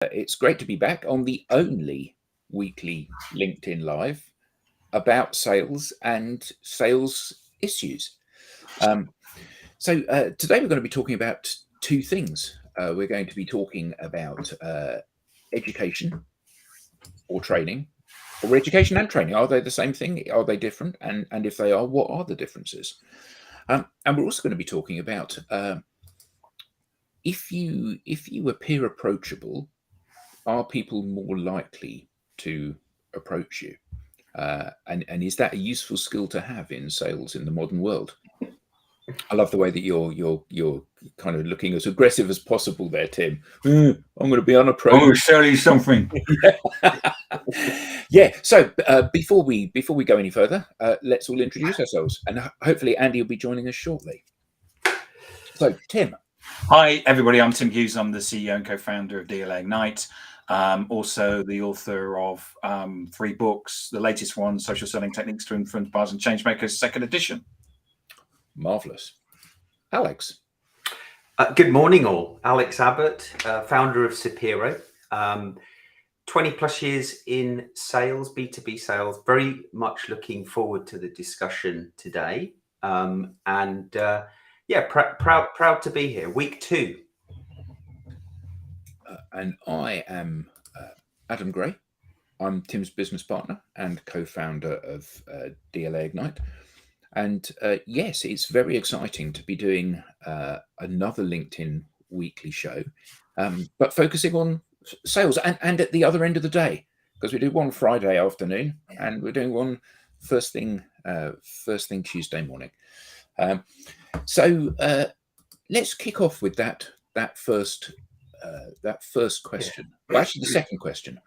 It's great to be back on the only weekly LinkedIn Live about sales and sales issues. So today we're going to be talking about two things. We're going to be talking about education or training, or education and training. Are they the same thing? Are they different? And if they are, what are the differences? And we're also going to be talking about if you appear approachable, are people more likely to approach you? And is that a useful skill to have in sales in the modern world? I love the way that you're kind of looking as aggressive as possible there, Tim. I'm going to be unapproachable. Oh, show you something. Yeah. So before we go any further, let's all introduce ourselves, and hopefully Andy will be joining us shortly. So, Tim. Hi, everybody. I'm Tim Hughes. I'm the CEO and co-founder of DLA Ignite. Also the author of 3 books. The latest one, Social Selling Techniques to Influence Buyers and Changemakers, 2nd edition. Marvelous. Alex. Good morning, all. Alex Abbott, founder of Sapiro. 20 plus years in sales, B2B sales. Very much looking forward to the discussion today. Yeah, proud to be here. Week 2. And I am Adam Gray. I'm Tim's business partner and co-founder of DLA Ignite. And yes, it's very exciting to be doing another LinkedIn weekly show, but focusing on sales and at the other end of the day, because we do one Friday afternoon and we're doing one first thing Tuesday morning. So let's kick off with that first question. Well, actually, the second question: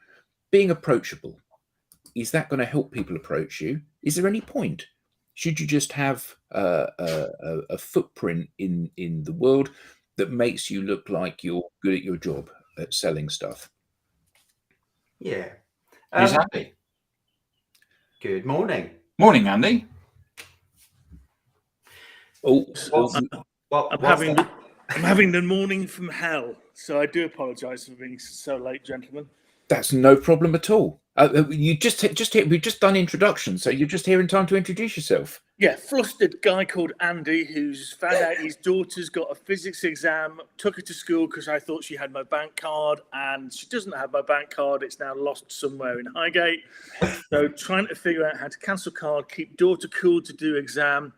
being approachable, is that going to help people approach you? Is there any point? Should you just have a footprint in the world that makes you look like you're good at your job at selling stuff? Yeah. Who's Andy? Good morning. Morning, Andy. I'm having the morning from hell, so I do apologise for being so late, gentlemen. That's no problem at all. You just here. We've just done introductions, so you're just here in time to introduce yourself. Yeah, flustered guy called Andy who's found out his daughter's got a physics exam, took her to school because I thought she had my bank card, and she doesn't have my bank card. It's now lost somewhere in Highgate. So trying to figure out how to cancel card, keep daughter cool to do exam,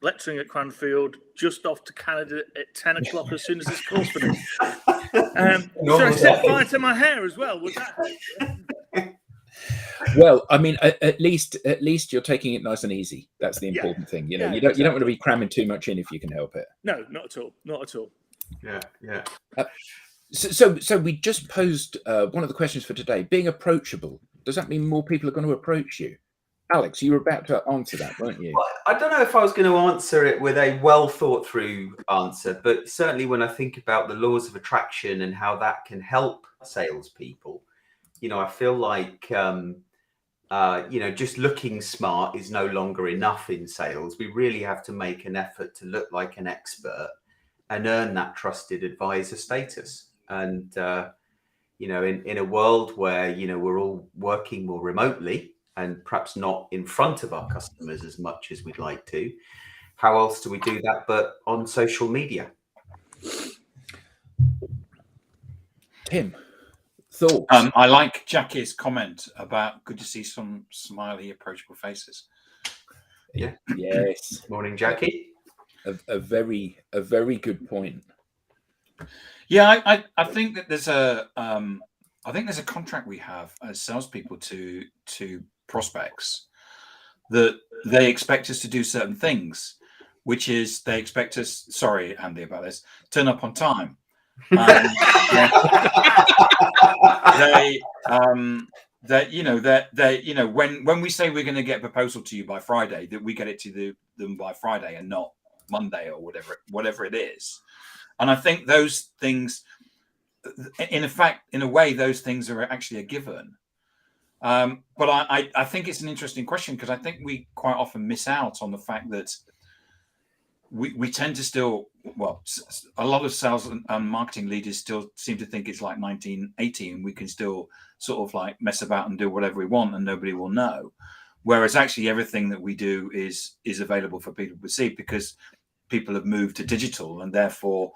lecturing at Cranfield, just off to Canada at 10 o'clock as soon as this course finished. So I set fire to my hair as well. Would that help? Well, I mean, at least you're taking it nice and easy. That's the important thing. You know, you don't want to be cramming too much in if you can help it. No, not at all. Not at all. Yeah. So we just posed one of the questions for today: being approachable. Does that mean more people are going to approach you? Alex, you were about to answer that, weren't you? Well, I don't know if I was going to answer it with a well thought through answer, but certainly when I think about the laws of attraction and how that can help salespeople, I feel like, just looking smart is no longer enough in sales. We really have to make an effort to look like an expert and earn that trusted advisor status. And, in a world where, we're all working more remotely, and perhaps not in front of our customers as much as we'd like to. How else do we do that but on social media? Tim, thoughts? I like Jackie's comment about good to see some smiley, approachable faces. Yeah. Yes. Morning, Jackie. A very good point. Yeah, I think that there's a contract we have as salespeople to prospects that they expect us to do certain things, which is they expect us. Sorry, Andy, about this. Turn up on time. When we say we're going to get a proposal to you by Friday, that we get it to them by Friday and not Monday or whatever it is. And I think those things, in a way, those things are actually a given. But I think it's an interesting question because I think we quite often miss out on the fact that we tend to still, well, a lot of sales and marketing leaders still seem to think it's like 1980 and we can still sort of like mess about and do whatever we want and nobody will know. Whereas actually everything that we do is available for people to see, because people have moved to digital, and therefore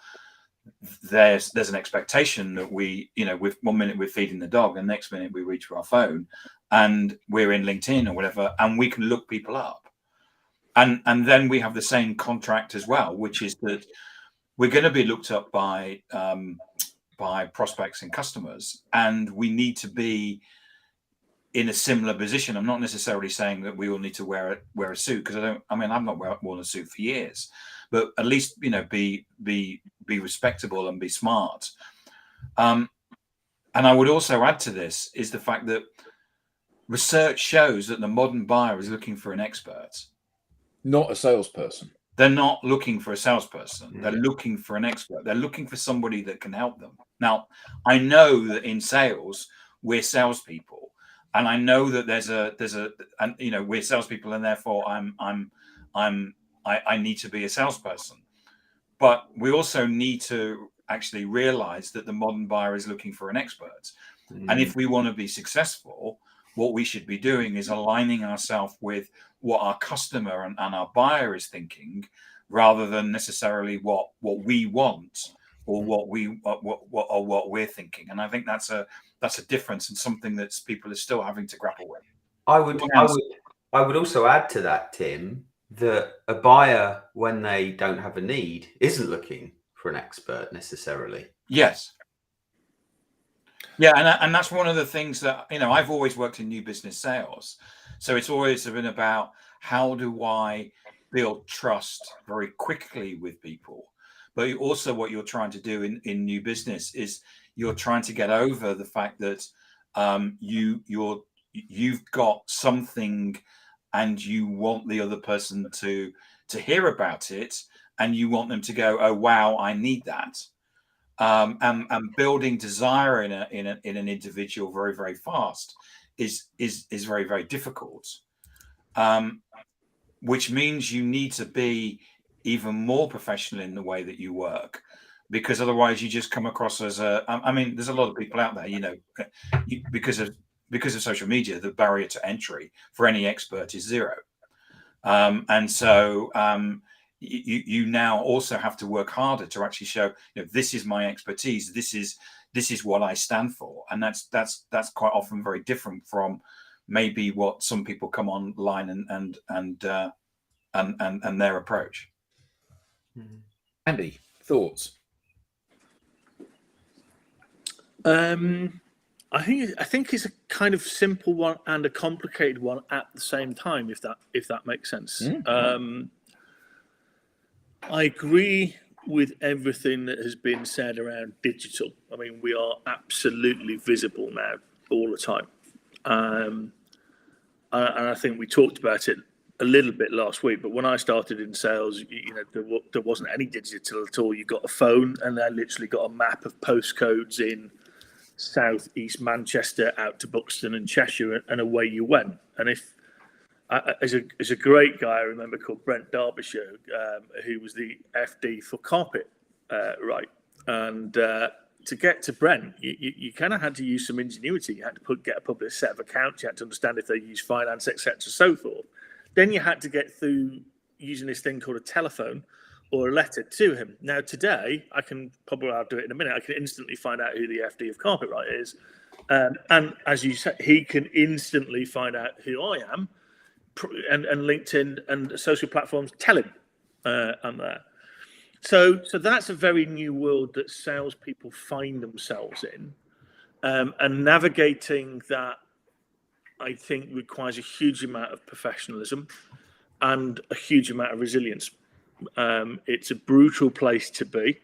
there's an expectation that we, with 1 minute we're feeding the dog and next minute we reach for our phone and we're in LinkedIn or whatever, and we can look people up. And then we have the same contract as well, which is that we're going to be looked up by prospects and customers, and we need to be in a similar position. I'm not necessarily saying that we all need to wear a suit, because I've not worn a suit for years, but at least be respectable and be smart. And I would also add to this is the fact that research shows that the modern buyer is looking for an expert. Not a salesperson. They're not looking for a salesperson. They're looking for an expert. They're looking for somebody that can help them. Now, I know that in sales, we're salespeople, and I know that we're salespeople, and therefore I need to be a salesperson. But we also need to actually realize that the modern buyer is looking for an expert. And if we want to be successful, what we should be doing is aligning ourselves with what our customer and our buyer is thinking, rather than necessarily what we want or what we're thinking. And I think that's a difference, and something that people are still having to grapple with. I would also add to that, Tim, that a buyer, when they don't have a need, isn't looking for an expert necessarily. Yes. Yeah, and that's one of the things that, I've always worked in new business sales. So it's always been about, how do I build trust very quickly with people? But also what you're trying to do in new business is you're trying to get over the fact that you've got something and you want the other person to hear about it, and you want them to go, oh, wow, I need that. And building desire in an individual very, very fast is very, very difficult. Which means you need to be even more professional in the way that you work, because otherwise you just come across as there's a lot of people out there, because of social media, the barrier to entry for any expert is zero. And so you now also have to work harder to actually show, this is my expertise. This is what I stand for. And that's quite often very different from maybe what some people come online and their approach. Andy, thoughts? I think it's a kind of simple one and a complicated one at the same time, if that makes sense. I agree with everything that has been said around digital. I mean, we are absolutely visible now all the time. And I think we talked about it a little bit last week, but when I started in sales, there wasn't any digital at all. You got a phone, and I literally got a map of postcodes in South East Manchester out to Buxton and Cheshire, and away you went. And as a great guy I remember called Brent Derbyshire, who was the FD for Carpet, right? And to get to Brent, you kind of had to use some ingenuity. You had to get a public set of accounts. You had to understand if they use finance, etc., so forth. Then you had to get through using this thing called a telephone or a letter to him. Now today, I'll do it in a minute. I can instantly find out who the FD of Carpetright is, and as you said, he can instantly find out who I am, and LinkedIn and social platforms tell him I'm there. So that's a very new world that salespeople find themselves in, and navigating that, I think, requires a huge amount of professionalism and a huge amount of resilience. It's a brutal place to be,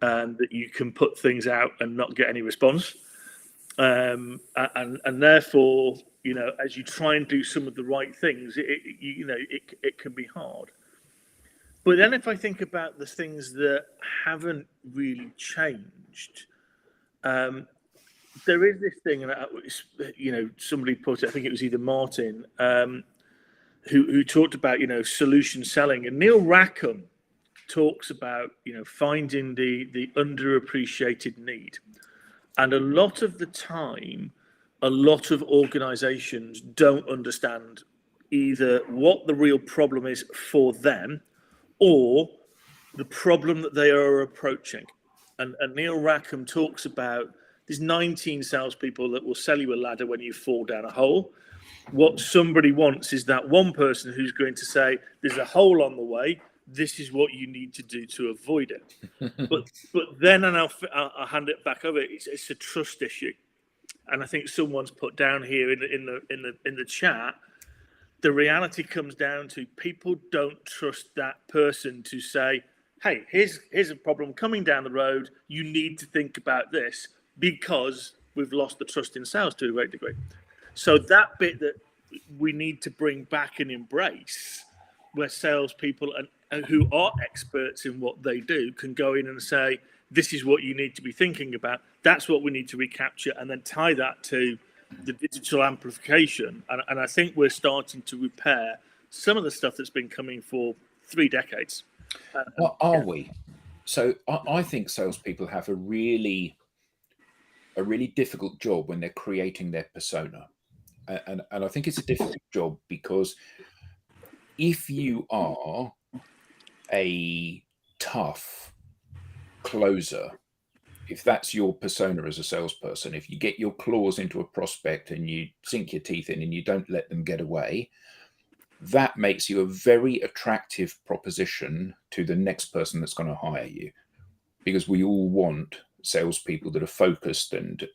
and that you can put things out and not get any response, and therefore, as you try and do some of the right things, it can be hard. But then if I think about the things that haven't really changed, there is this thing, and somebody put it, I think it was either Martin, who talked about, solution selling. And Neil Rackham talks about, finding the underappreciated need. And a lot of the time, a lot of organizations don't understand either what the real problem is for them or the problem that they are approaching. And Neil Rackham talks about there's 19 salespeople that will sell you a ladder when you fall down a hole. What somebody wants is that one person who's going to say, there's a hole on the way, this is what you need to do to avoid it. but then, and I'll hand it back over, it's a trust issue. And I think someone's put down here in the chat, the reality comes down to people don't trust that person to say, hey, here's a problem coming down the road. You need to think about this, because we've lost the trust in sales to a great degree. So that bit that we need to bring back and embrace, where salespeople and who are experts in what they do can go in and say, this is what you need to be thinking about. That's what we need to recapture, and then tie that to the digital amplification. And I think we're starting to repair some of the stuff that's been coming for 3 decades. Well, are we? So I think salespeople have a really difficult job when they're creating their persona. And I think it's a difficult job because if you are a tough closer, if that's your persona as a salesperson, if you get your claws into a prospect and you sink your teeth in and you don't let them get away, that makes you a very attractive proposition to the next person that's going to hire you, because we all want salespeople that are focused and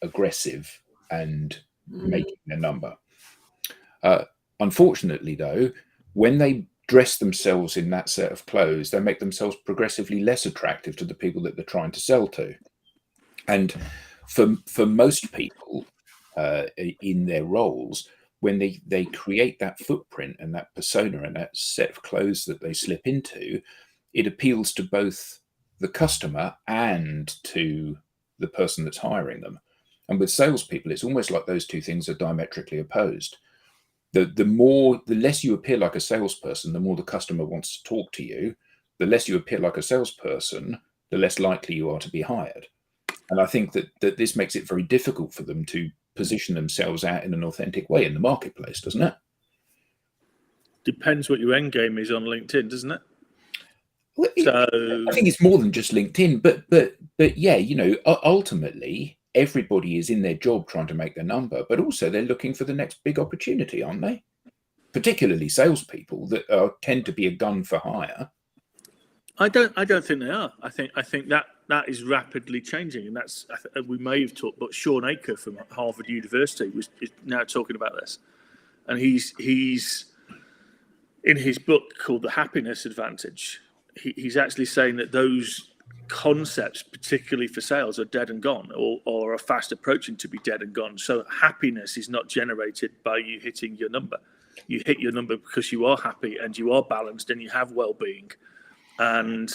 aggressive and making their number. Unfortunately, though, when they dress themselves in that set of clothes, they make themselves progressively less attractive to the people that they're trying to sell to. And for most people in their roles, when they create that footprint and that persona and that set of clothes that they slip into, it appeals to both the customer and to the person that's hiring them. And with salespeople, it's almost like those two things are diametrically opposed. The less you appear like a salesperson, the more the customer wants to talk to you. The less you appear like a salesperson, the less likely you are to be hired. And I think that this makes it very difficult for them to position themselves out in an authentic way in the marketplace, doesn't it? Depends what your end game is on LinkedIn, doesn't it? Well, I think it's more than just LinkedIn, but yeah, ultimately everybody is in their job trying to make their number, but also they're looking for the next big opportunity, aren't they? Particularly salespeople that tend to be a gun for hire. I don't think they are. I think that is rapidly changing, and that's, we may have talked, but Sean Aker from Harvard University is now talking about this, and he's in his book called The Happiness Advantage. He's actually saying that those concepts, particularly for sales, are dead and gone, or are fast approaching to be dead and gone. So happiness is not generated by you hitting your number. You hit your number because you are happy and you are balanced and you have well-being. And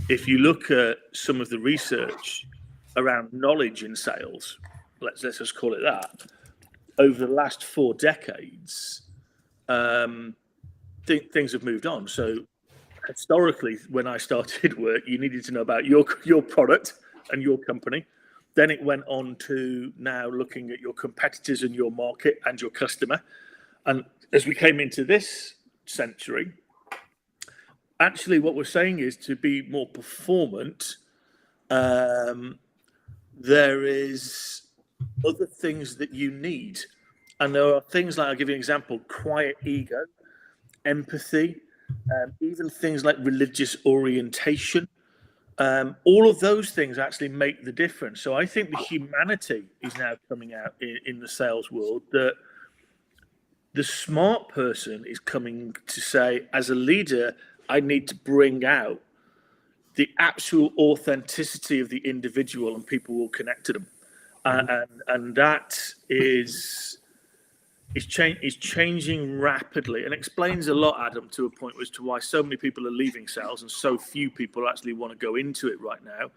if you look at some of the research around knowledge in sales, let's just call it that, over the last 4 decades, things have moved on. So historically, when I started work, you needed to know about your product and your company. Then it went on to now looking at your competitors and your market and your customer. And as we came into this century, actually what we're saying is, to be more performant, there is other things that you need. And there are things like, I'll give you an example, quiet ego, empathy, even things like religious orientation. All of those things actually make the difference. So I think the humanity is now coming out in the sales world, that the smart person is coming to say, as a leader, I need to bring out the actual authenticity of the individual, and people will connect to them. And that is changing rapidly, and explains a lot, Adam, to a point as to why so many people are leaving sales and so few people actually want to go into it right now.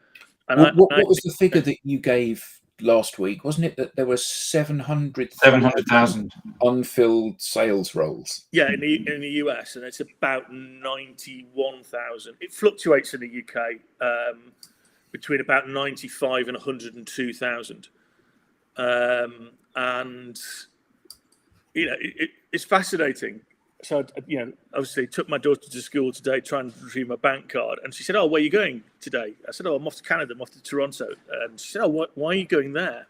And what was the figure that you gave last week, wasn't it, that there were 700,000 700,000. unfilled sales roles? Yeah, in the US, and it's about 91,000. It fluctuates in the UK between about 95 and 102,000. And it's fascinating. So obviously took my daughter to school today, trying to retrieve my bank card, and she said, "Oh, where are you going today?" I said, "Oh, I'm off to Canada. I'm off to Toronto." And she said, "Oh, why are you going there?"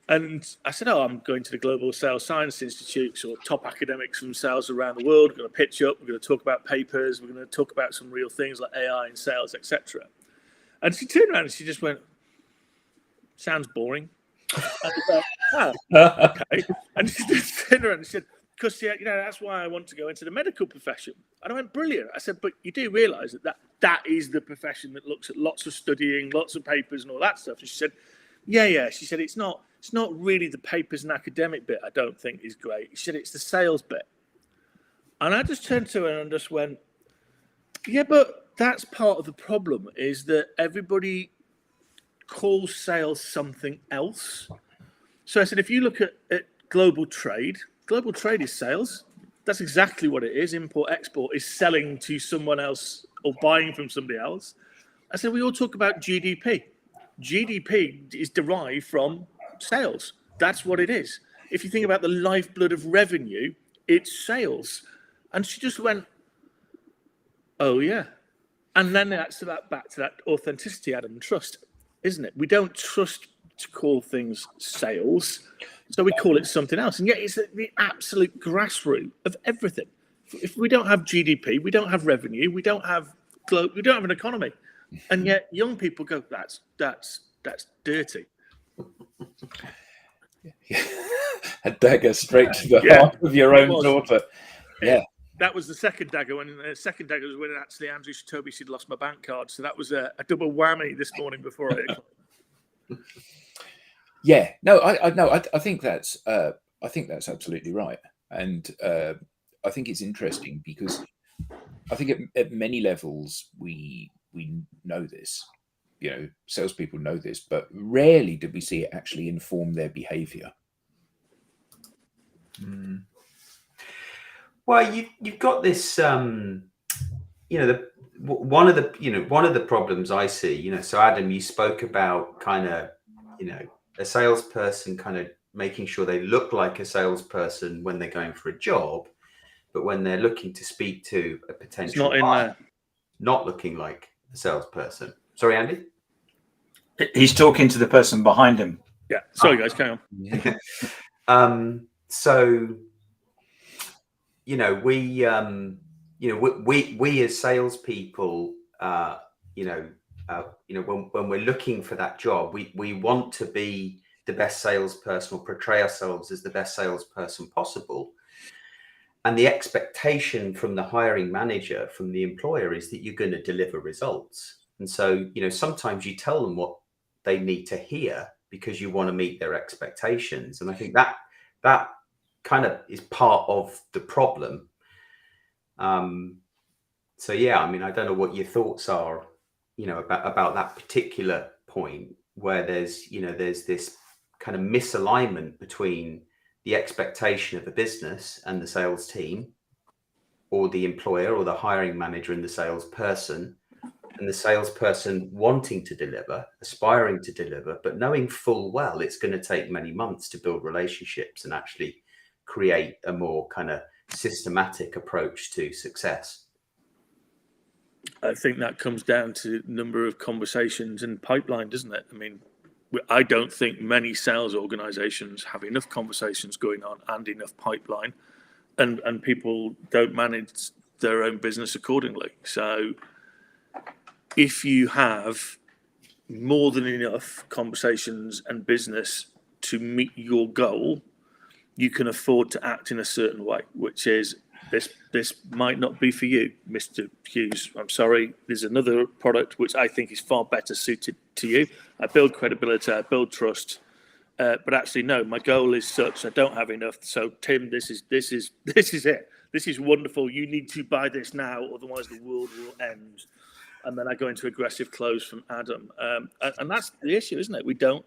And I said, "Oh, I'm going to the Global Sales Science Institute, or top academics from sales around the world. We're going to pitch up. We're going to talk about papers. We're going to talk about some real things like AI and sales, etc." And she turned around and she just went, "Sounds boring." And I was like, "Oh, okay." And she just turned around and she said, "Because that's why I want to go into the medical profession." And I went, "Brilliant." I said, "But you do realise that is the profession that looks at lots of studying, lots of papers, and all that stuff." And she said, "Yeah." She said, "It's not really the papers and academic bit I don't think is great." She said, "It's the sales bit." And I just turned to her and just went, "Yeah, but that's part of the problem, is that everybody calls sales something else." So I said, if you look at global trade is sales. That's exactly what it is. Import, export is selling to someone else or buying from somebody else. I said, we all talk about GDP. GDP is derived from sales. That's what it is. If you think about the lifeblood of revenue, it's sales. And she just went, "Oh, yeah." And then that's back to that authenticity, Adam, and trust, isn't it? We don't trust to call things sales, so we call it something else. And yet it's the absolute grassroots of everything. If we don't have GDP, we don't have revenue, we don't have an economy. And yet young people go, that's dirty. A dagger straight to the heart of your own daughter. Yeah. That was the second dagger. When the second dagger was when actually Andrew told me she'd lost my bank card. So that was a double whammy this morning before I. Yeah, no, I think that's absolutely right, and I think it's interesting because I think at many levels we know this, salespeople know this, but rarely did we see it actually inform their behaviour. Well, you've got this, one of the problems I see, so Adam, you spoke about kind of, a salesperson kind of making sure they look like a salesperson when they're going for a job, but when they're looking to speak to a potential buyer, not looking like a salesperson. Sorry, Andy? He's talking to the person behind him. Yeah. Sorry, guys, carry on. So, we as salespeople, when we're looking for that job, we want to be the best salesperson or portray ourselves as the best salesperson possible. And the expectation from the hiring manager, from the employer, is that you're going to deliver results. And so, sometimes you tell them what they need to hear because you want to meet their expectations. And I think that kind of is part of the problem. So, yeah, I mean, I don't know what your thoughts are, about that particular point where there's this kind of misalignment between the expectation of the business and the sales team, or the employer or the hiring manager and the salesperson, and the salesperson wanting to deliver, aspiring to deliver, but knowing full well it's going to take many months to build relationships and actually create a more kind of systematic approach to success. I think that comes down to number of conversations and pipeline, doesn't it? I mean, I don't think many sales organizations have enough conversations going on and enough pipeline, and people don't manage their own business accordingly. So if you have more than enough conversations and business to meet your goal, you can afford to act in a certain way, which is this might not be for you, Mr. Hughes. I'm sorry. There's another product which I think is far better suited to you. I build credibility, I build trust, but actually, no. My goal is such I don't have enough. So, Tim, this is it. This is wonderful. You need to buy this now, otherwise the world will end. and then I go into aggressive close from Adam, and that's the issue, isn't it? We don't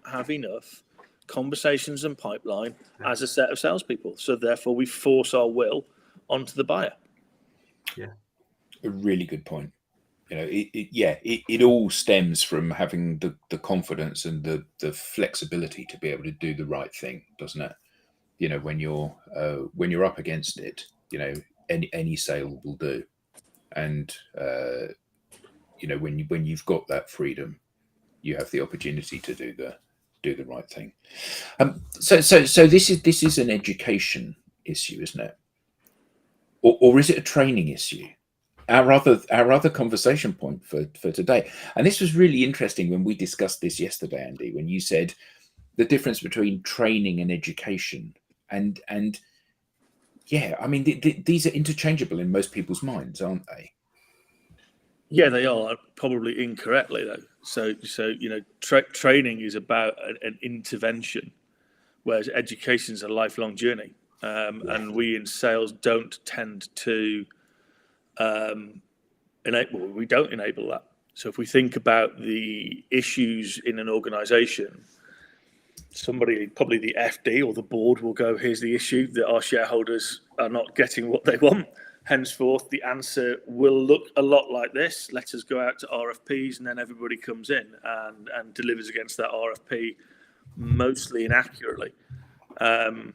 have enough conversations and pipeline as a set of salespeople, so therefore we force our will onto the buyer. Yeah, a really good point. It all stems from having the confidence and the flexibility to be able to do the right thing, doesn't it? When you're up against it, any sale will do, and when you've got that freedom, you have the opportunity to do the right thing. So this is an education issue, isn't it? Or is it a training issue? Our other conversation point for today, and this was really interesting when we discussed this yesterday, Andy, when you said the difference between training and education, and yeah, I mean these are interchangeable in most people's minds, aren't they? Yeah, they are, probably incorrectly though. So training is about an intervention, whereas education is a lifelong journey, and we in sales don't tend to we don't enable that. So if we think about the issues in an organization, somebody, probably the FD or the board, will go, here's the issue, that our shareholders are not getting what they want. Henceforth, the answer will look a lot like this. Let us go out to RFPs, and then everybody comes in and delivers against that RFP, mostly inaccurately. And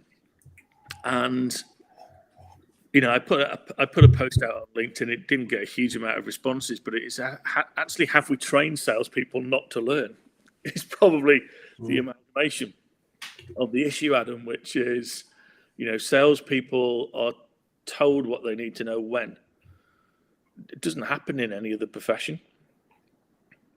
I put a post out on LinkedIn. It didn't get a huge amount of responses, but it's actually, have we trained salespeople not to learn? It's probably the amalgamation of the issue, Adam, which is, salespeople are told what they need to know when. It doesn't happen in any other profession.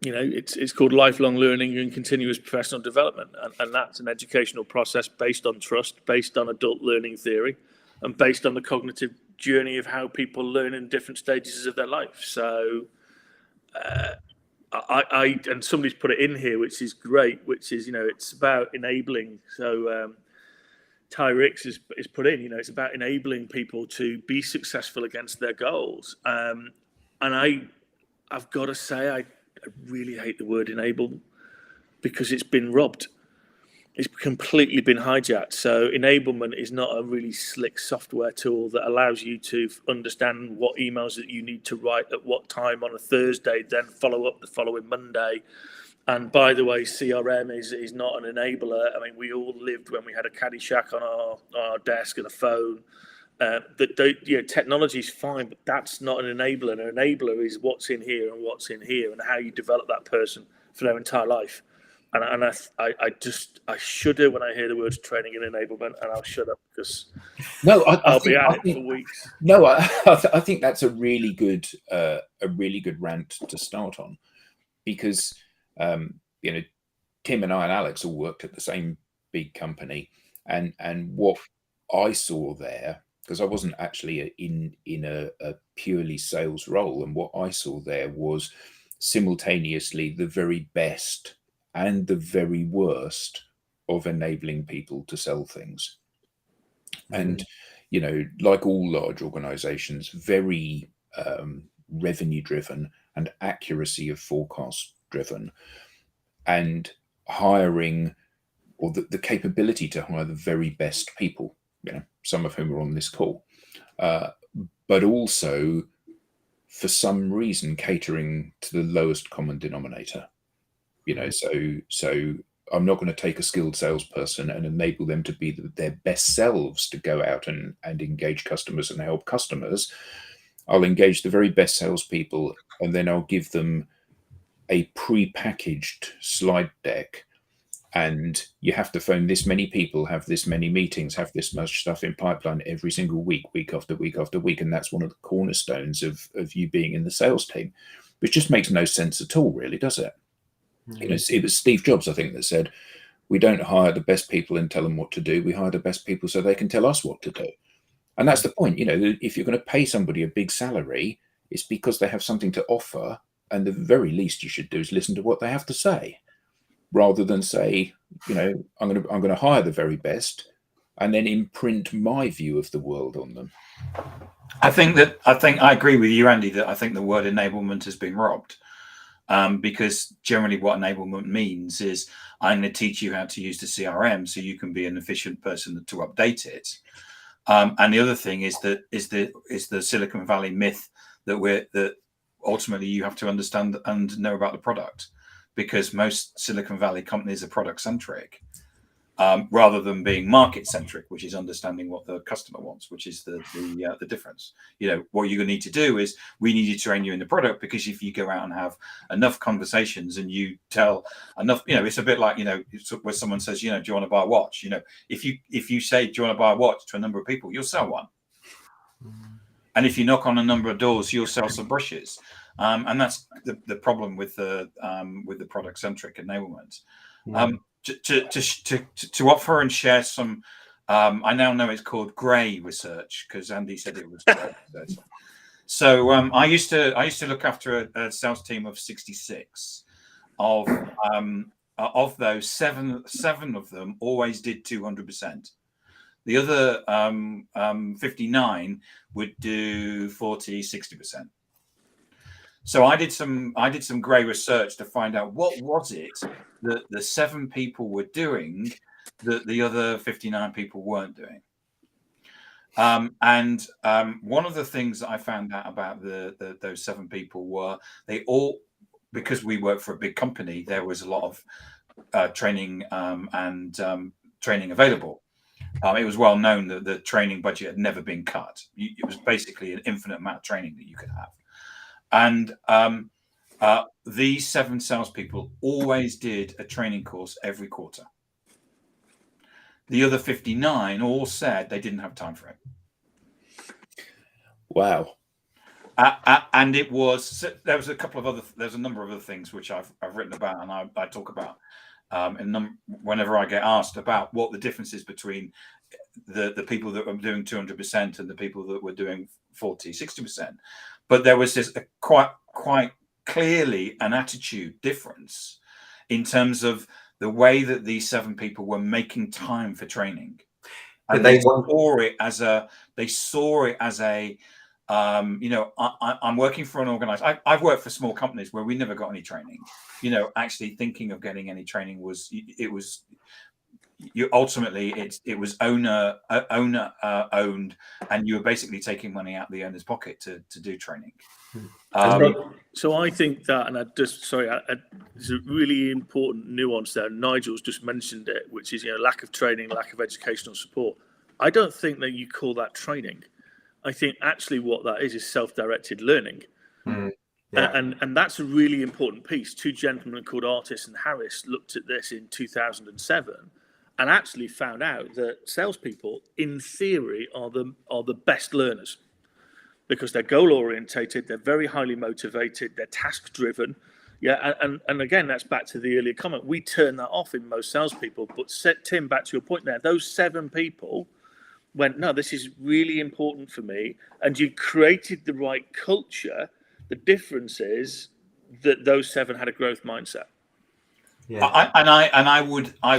It's called lifelong learning and continuous professional development, and that's an educational process based on trust, based on adult learning theory, and based on the cognitive journey of how people learn in different stages of their life. So and somebody's put it in here, which is great, which is, it's about enabling. So Ty Ricks is put in, it's about enabling people to be successful against their goals. And I've got to say, I really hate the word enable, because it's been robbed. It's completely been hijacked. So enablement is not a really slick software tool that allows you to understand what emails that you need to write at what time on a Thursday, then follow up the following Monday. And by the way, CRM is not an enabler. I mean, we all lived when we had a Caddyshack on our desk and a phone. Technology is fine, but that's not an enabler. An enabler is what's in here and what's in here, and how you develop that person for their entire life. And I shudder when I hear the words training and enablement, and I'll shut up, because I'll be at it for weeks. No, I think that's a really good rant to start on, because Tim and I and Alex all worked at the same big company, and what I saw there, because I wasn't actually in a purely sales role, and what I saw there was simultaneously the very best and the very worst of enabling people to sell things. And like all large organizations, very revenue driven and accuracy of forecast driven, and hiring, or the capability to hire the very best people, some of whom are on this call, but also for some reason catering to the lowest common denominator. So I'm not going to take a skilled salesperson and enable them to be their best selves to go out and engage customers and help customers. I'll engage the very best salespeople, and then I'll give them a pre-packaged slide deck, and you have to phone this many people, have this many meetings, have this much stuff in pipeline every single week, week after week after week. And that's one of the cornerstones of you being in the sales team, which just makes no sense at all, really, does it? It was Steve Jobs, I think, that said, we don't hire the best people and tell them what to do. We hire the best people so they can tell us what to do. And that's the point. If you're going to pay somebody a big salary, it's because they have something to offer. And the very least you should do is listen to what they have to say, rather than say, I'm going to hire the very best and then imprint my view of the world on them. I think I agree with you, Andy, that I think the word enablement has been robbed. Because generally what enablement means is I'm going to teach you how to use the CRM so you can be an efficient person to update it. And the other thing is the Silicon Valley myth that ultimately you have to understand and know about the product, because most Silicon Valley companies are product centric. Rather than being market centric, which is understanding what the customer wants, which is the difference. What you're going to need to do is we need to train you in the product, because if you go out and have enough conversations and you tell enough, it's a bit like, where someone says, do you want to buy a watch? If you say, do you want to buy a watch to a number of people, you'll sell one. And if you knock on a number of doors, you'll sell some brushes. And that's the problem with the product centric enablement. To offer and share some, I now know it's called grey research, because Andy said it was grey research. So I used to look after a sales team of 66. Of those, seven of them always did 200%. The other 59 would do 40, 60%. So I did some grey research to find out what was it that the 7 people were doing that the other 59 people weren't doing. And one of the things that I found out about those 7 people were they all, because we work for a big company, there was a lot of training and training available. It was well known that the training budget had never been cut. It was basically an infinite amount of training that you could have. And these 7 salespeople always did a training course every quarter. The other 59 all said they didn't have time for it. Wow. And there was there's a number of other things which I've written about, and I talk about whenever I get asked about what the difference is between the people that were doing 200% and the people that were doing 40, 60%. But there was this quite clearly an attitude difference in terms of the way that these 7 people were making time for training. And they saw it as a I'm working for an organization. I've worked for small companies where we never got any training. Actually thinking of getting any training was ultimately it was owner owned, and you were basically taking money out of the owner's pocket to do training. So I think that, and there's a really important nuance there. Nigel's just mentioned it, which is lack of training, lack of educational support. I don't think that you call that training. I think actually what that is self-directed learning. Yeah. And that's a really important piece. 2 gentlemen called Artis and Harris looked at this in 2007 and actually found out that salespeople, in theory, are the best learners, because they're goal-orientated, they're very highly motivated, they're task-driven. Yeah, and again, that's back to the earlier comment. We turn that off in most salespeople. But Tim, back to your point there, those 7 people went, no, this is really important for me, and you created the right culture. The difference is that those 7 had a growth mindset. Yeah, I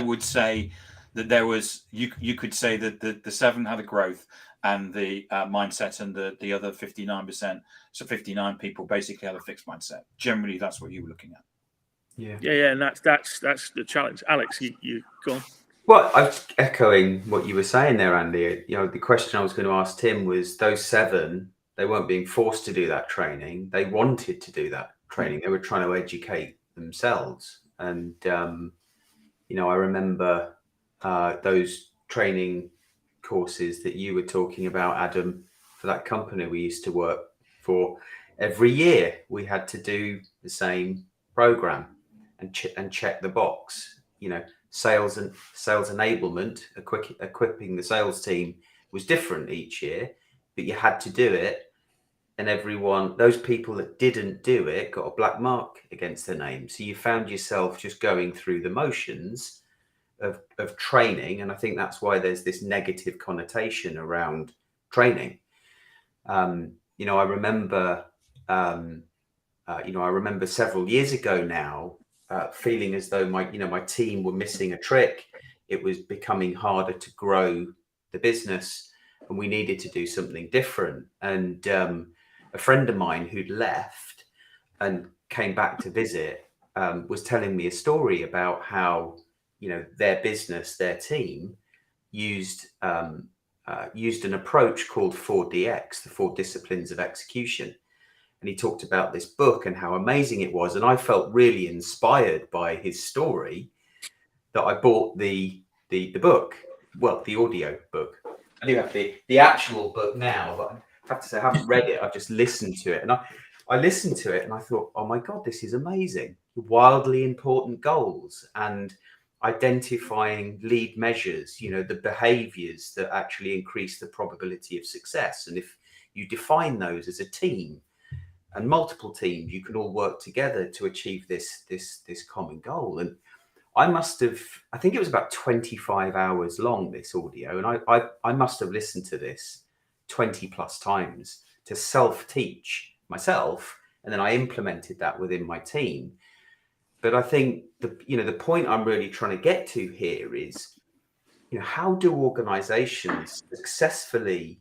would say that there was you could say that the 7 had a growth and the mindset, and the other 59%, so 59 people basically had a fixed mindset. Generally, that's what you were looking at. Yeah, and that's the challenge. Alex, you go on. Well, I was echoing what you were saying there, Andy. The question I was going to ask Tim was, those 7, they weren't being forced to do that training. They wanted to do that training. They were trying to educate themselves. And, I remember those training courses that you were talking about, Adam, for that company we used to work for. Every year we had to do the same program and check the box. Sales enablement, equipping the sales team was different each year, but you had to do it. And those people that didn't do it got a black mark against their name. So you found yourself just going through the motions of training. And I think that's why there's this negative connotation around training. I remember several years ago now, feeling as though my team were missing a trick. It was becoming harder to grow the business. and we needed to do something different. And a friend of mine who'd left and came back to visit was telling me a story about how, their business, their team used an approach called 4DX, the 4 Disciplines of Execution. And he talked about this book and how amazing it was. And I felt really inspired by his story that I bought the book, well, the audio book. I do have the actual book now, but I have to say I haven't read it. I've just listened to it. And I listened to it and I thought, oh my God, this is amazing. Wildly important goals and identifying lead measures, the behaviors that actually increase the probability of success. And if you define those as a team and multiple teams, you can all work together to achieve this common goal. And I think it was about 25 hours long, this audio. And I must have listened to this 20 plus times to self-teach myself. And then I implemented that within my team. But I think the point I'm really trying to get to here is, how do organizations successfully,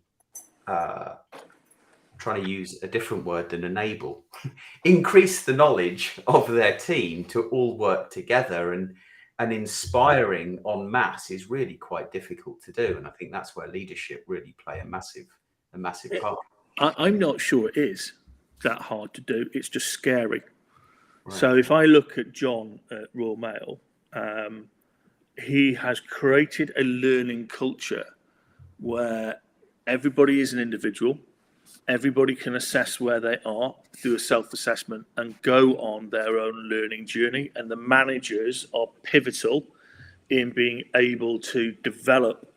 trying to use a different word than enable, increase the knowledge of their team to all work together, and inspiring en masse is really quite difficult to do. And I think that's where leadership really play a massive part. I'm not sure it is that hard to do. It's just scary. Right. So if I look at John at Royal Mail, he has created a learning culture where everybody is an individual. Everybody can assess where they are, do a self-assessment, and go on their own learning journey. And the managers are pivotal in being able to develop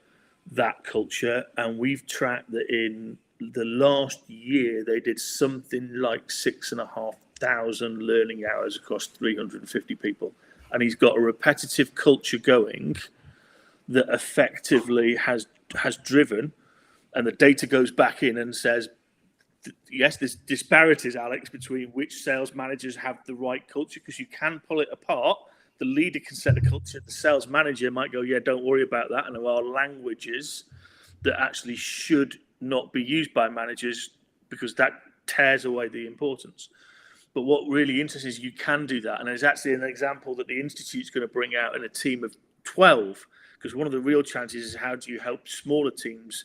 that culture. And we've tracked that in the last year, they did something like 6,500 learning hours across 350 people. And he's got a repetitive culture going that effectively has driven, and the data goes back in and says, yes, there's disparities, Alex, between which sales managers have the right culture, because you can pull it apart. The leader can set the culture. The sales manager might go, yeah, don't worry about that. And there are languages that actually should not be used by managers because that tears away the importance. But what really interesting is you can do that. And there's actually an example that the Institute's going to bring out in a team of 12, because one of the real challenges is how do you help smaller teams,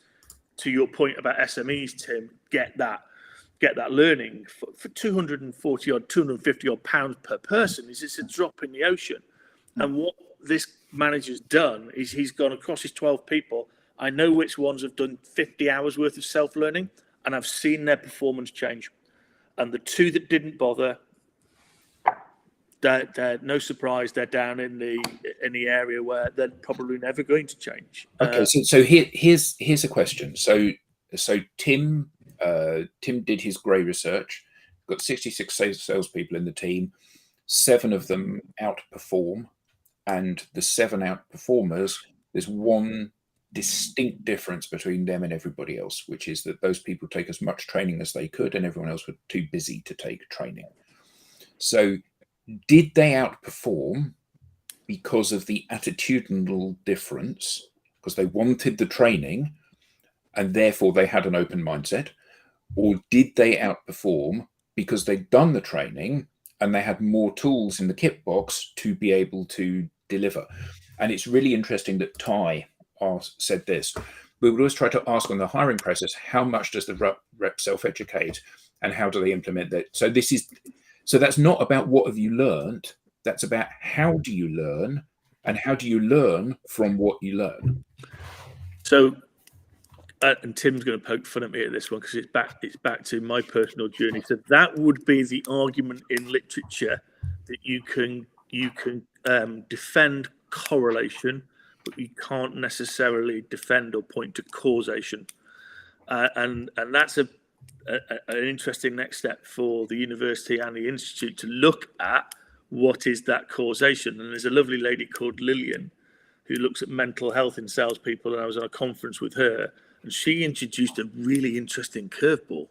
to your point about SMEs, Tim, get that learning for 240 or 250 odd pounds per person. Is it's a drop in the ocean. And what this manager's done is he's gone across his 12 people. I know which ones have done 50 hours worth of self-learning, and I've seen their performance change. And the 2 that didn't bother, they're no surprise, they're down in the area where they're probably never going to change. Okay, so here's a question. So Tim did his Gray research, got 66 salespeople in the team, 7 of them outperform, and the 7 outperformers, there's one distinct difference between them and everybody else, which is that those people take as much training as they could and everyone else were too busy to take training. So did they outperform because of the attitudinal difference, because they wanted the training and therefore they had an open mindset? Or did they outperform because they'd done the training and they had more tools in the kit box to be able to deliver? And it's really interesting that Ty said this. We would always try to ask on the hiring process, how much does the rep self-educate and how do they implement that? So that's not about what have you learned. That's about how do you learn and how do you learn from what you learn. So, and Tim's going to poke fun at me at this one because it's back to my personal journey. So that would be the argument in literature that you can defend correlation, but you can't necessarily defend or point to causation. And that's an interesting next step for the university and the institute to look at what is that causation. And there's a lovely lady called Lillian who looks at mental health in salespeople, and I was on a conference with her, and she introduced a really interesting curveball,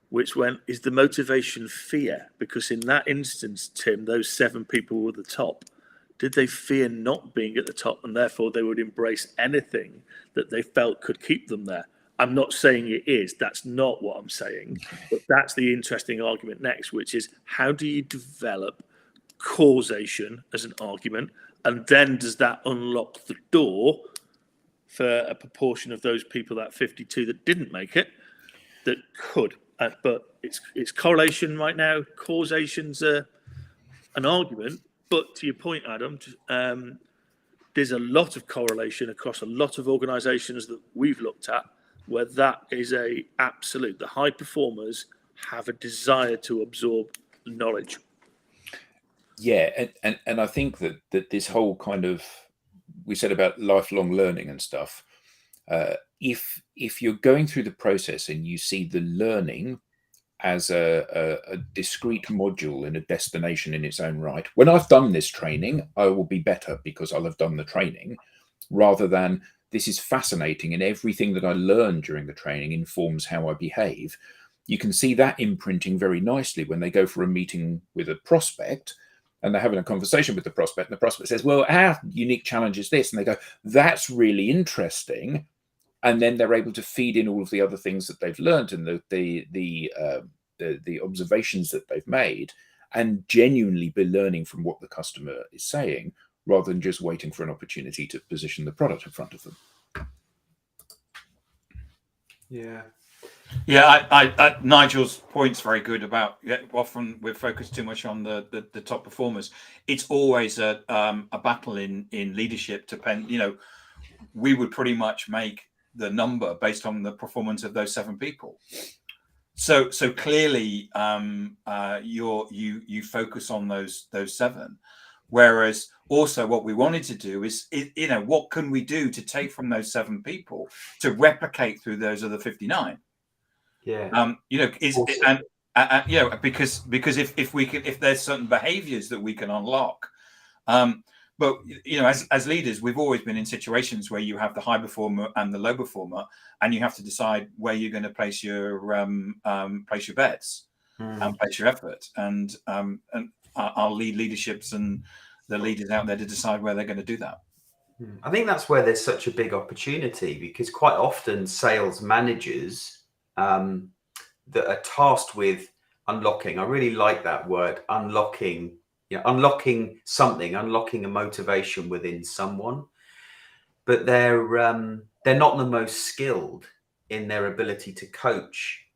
which is the motivation fear? Because in that instance, Tim, those 7 people were the top. Did they fear not being at the top, and therefore they would embrace anything that they felt could keep them there? I'm not saying it is. That's not what I'm saying. But that's the interesting argument next, which is how do you develop causation as an argument? And then does that unlock the door for a proportion of those people, that 52 that didn't make it, that could? But it's correlation right now. Causation's an argument. But to your point, Adam, there's a lot of correlation across a lot of organizations that we've looked at where that is a absolute. The high performers have a desire to absorb knowledge. Yeah, and I think that this whole kind of, we said about lifelong learning and stuff, if you're going through the process and you see the learning as a discrete module in a destination in its own right, when I've done this training, I will be better because I'll have done the training, rather than this is fascinating and everything that I learn during the training informs how I behave. You can see that imprinting very nicely when they go for a meeting with a prospect and they're having a conversation with the prospect, and the prospect says, well, our unique challenge is this. And they go, that's really interesting. And then they're able to feed in all of the other things that they've learned and the observations that they've made, and genuinely be learning from what the customer is saying, rather than just waiting for an opportunity to position the product in front of them. Yeah. Yeah, Nigel's point's very good about, often we're focused too much on the top performers. It's always a battle in leadership. We would pretty much make the number based on the performance of those 7 people. So clearly, you focus on those 7. Whereas also what we wanted to do is, what can we do to take from those 7 people to replicate through those other 59? Yeah. Awesome. Because if there's certain behaviors that we can unlock, but as leaders, we've always been in situations where you have the high performer and the low performer, and you have to decide where you're going to place your bets and place your effort. And I'll lead leaderships and the leaders out there to decide where they're going to do that. I think that's where there's such a big opportunity, because quite often sales managers that are tasked with unlocking, I really like that word, unlocking, unlocking something, unlocking a motivation within someone, but they're not the most skilled in their ability to coach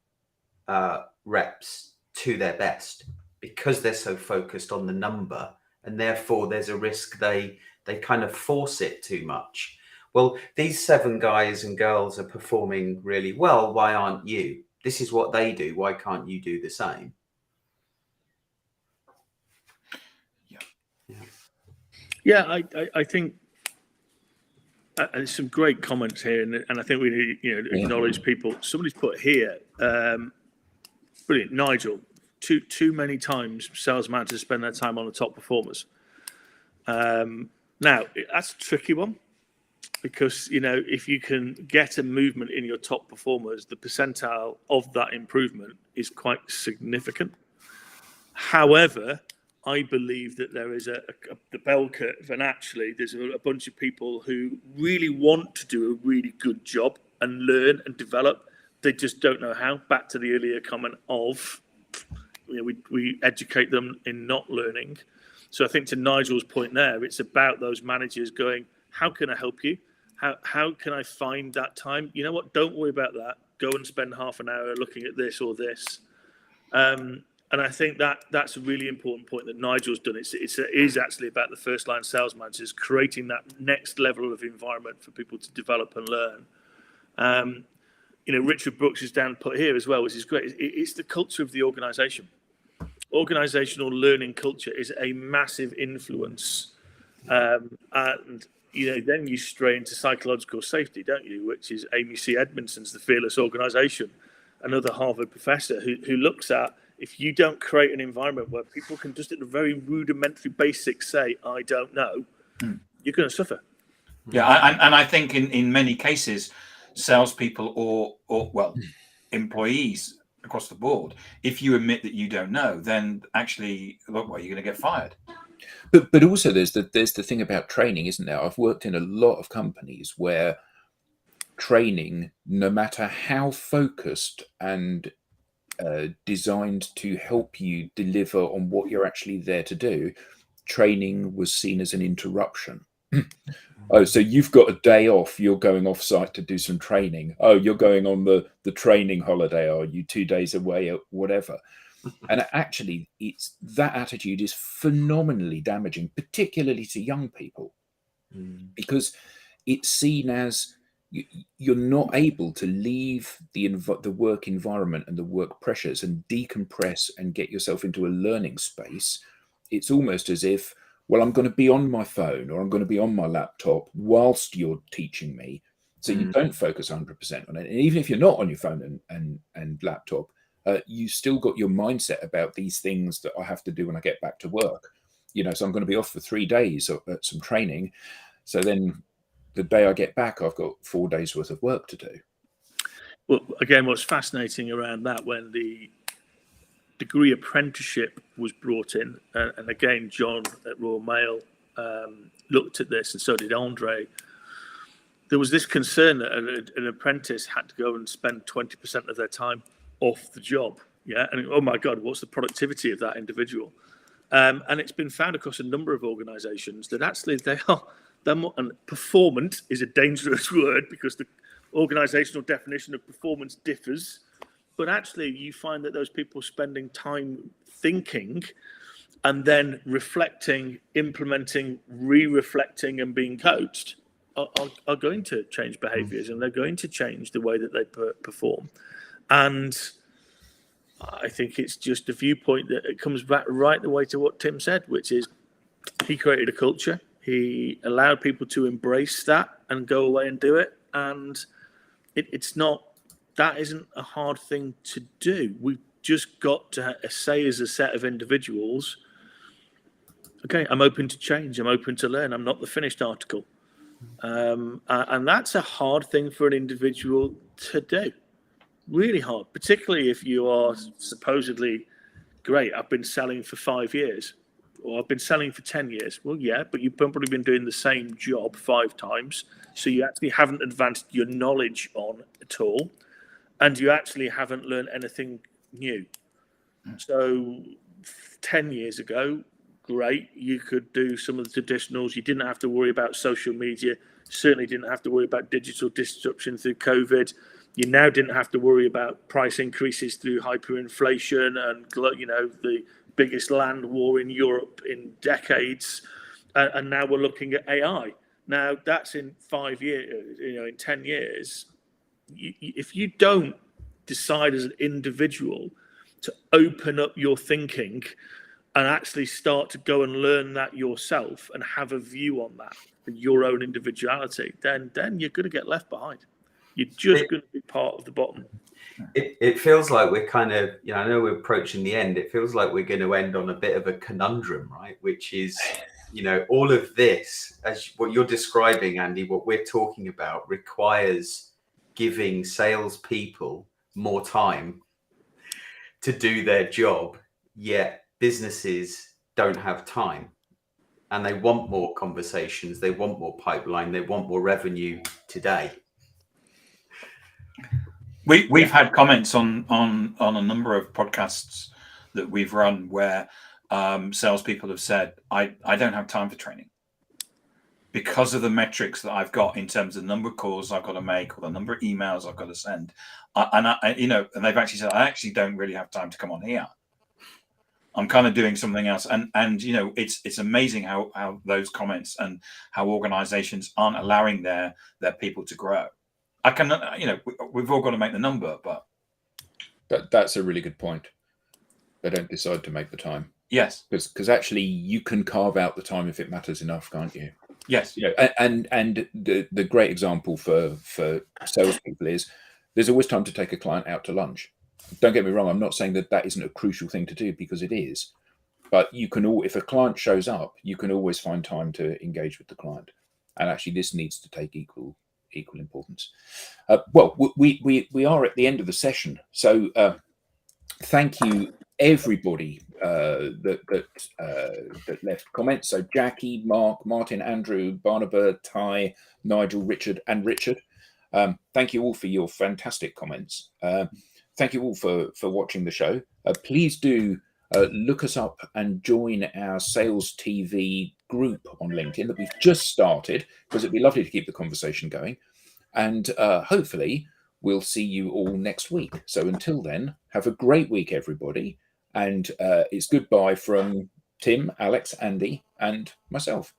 reps to their best, because they're so focused on the number, and therefore there's a risk they kind of force it too much. Well, these 7 guys and girls are performing really well. Why aren't you? This is what they do. Why can't you do the same? Yeah, I think there's some great comments here, and I think we need acknowledge people. Somebody's put here, brilliant, Nigel. Too many times sales managers spend their time on the top performers. Now that's a tricky one, because if you can get a movement in your top performers, the percentile of that improvement is quite significant. However, I believe that there is the bell curve, and actually there's a bunch of people who really want to do a really good job and learn and develop. They just don't know how. Back to the earlier comment of, we educate them in not learning. So I think to Nigel's point there, it's about those managers going, how can I help you? How can I find that time? You know what? Don't worry about that. Go and spend half an hour looking at this or this. And I think that's a really important point that Nigel's done. It is actually about the first line sales managers creating that next level of environment for people to develop and learn. Richard Brooks is down put here as well, which is great. It's the culture of the organization. Organizational learning culture is a massive influence. And then you stray into psychological safety, don't you? Which is Amy C. Edmondson's The Fearless Organization, another Harvard professor who looks at, if you don't create an environment where people can just at the very rudimentary basics say, I don't know, you're going to suffer. Yeah, and I think in many cases, salespeople or employees across the board, if you admit that you don't know, then actually, you're going to get fired. But also there's the thing about training, isn't there? I've worked in a lot of companies where training, no matter how focused and designed to help you deliver on what you're actually there to do, training was seen as an interruption. Oh, so you've got a day off, you're going off site to do some training. Oh, you're going on the training holiday, are you 2 days away or whatever? And actually, it's that attitude is phenomenally damaging, particularly to young people, because it's seen as you're not able to leave the work environment and the work pressures and decompress and get yourself into a learning space. It's almost as if, well, I'm going to be on my phone or I'm going to be on my laptop whilst you're teaching me. So you don't focus 100% on it. And even if you're not on your phone and laptop, you still got your mindset about these things that I have to do when I get back to work. So I'm going to be off for 3 days at some training. So then the day I get back, I've got 4 days worth of work to do. Well, again, what's fascinating around that, when the degree apprenticeship was brought in, and again, John at Royal Mail looked at this, and so did Andre. There was this concern that an apprentice had to go and spend 20% of their time off the job. Yeah, and oh my God, what's the productivity of that individual? And it's been found across a number of organisations that actually they're more, and performant is a dangerous word because the organisational definition of performance differs. But actually, you find that those people spending time thinking and then reflecting, implementing, re-reflecting and being coached are going to change behaviours, and they're going to change the way that they perform. And I think it's just a viewpoint that it comes back right the way to what Tim said, which is he created a culture. He allowed people to embrace that and go away and do it. And that isn't a hard thing to do. We've just got to say as a set of individuals, okay, I'm open to change. I'm open to learn. I'm not the finished article. And that's a hard thing for an individual to do. Really hard, particularly if you are supposedly great. I've been selling for 5 years, or I've been selling for 10 years. Well, yeah, but you've probably been doing the same job 5 times. So you actually haven't advanced your knowledge on at all. And you actually haven't learned anything new. So 10 years ago, great, you could do some of the traditionals. You didn't have to worry about social media. Certainly didn't have to worry about digital disruption through COVID. You now didn't have to worry about price increases through hyperinflation and, the biggest land war in Europe in decades. And now we're looking at AI. Now that's in 5 years, in 10 years. If you don't decide as an individual to open up your thinking and actually start to go and learn that yourself and have a view on that, your own individuality, then you're going to get left behind. You're just going to be part of the bottom. It feels like we're kind of, I know we're approaching the end. It feels like we're going to end on a bit of a conundrum, right? Which is, all of this, as what you're describing, Andy, what we're talking about requires giving salespeople more time to do their job, yet businesses don't have time. And they want more conversations, they want more pipeline, they want more revenue today. We've had comments on a number of podcasts that we've run where salespeople have said, I don't have time for training because of the metrics that I've got in terms of the number of calls I've got to make or the number of emails I've got to send. And they've actually said, I actually don't really have time to come on here. I'm kind of doing something else. And it's amazing how those comments and how organizations aren't allowing their people to grow. I can, we've all got to make the number, but that's a really good point. They don't decide to make the time. Yes, because actually you can carve out the time if it matters enough, can't you? Yes. And the great example for salespeople is there's always time to take a client out to lunch. Don't get me wrong. I'm not saying that isn't a crucial thing to do, because it is. But you can if a client shows up, you can always find time to engage with the client. And actually, this needs to take equal importance. Well, we are at the end of the session, so thank you everybody that left comments. So Jackie, Mark, Martin, Andrew, Barnaba, Ty, Nigel, Richard, and Richard. Thank you all for your fantastic comments. Thank you all for watching the show. Please do look us up and join our SalesTV group on LinkedIn that we've just started, because it'd be lovely to keep the conversation going. And hopefully we'll see you all next week. So until then, have a great week, everybody. And it's goodbye from Tim, Alex, Andy, and myself.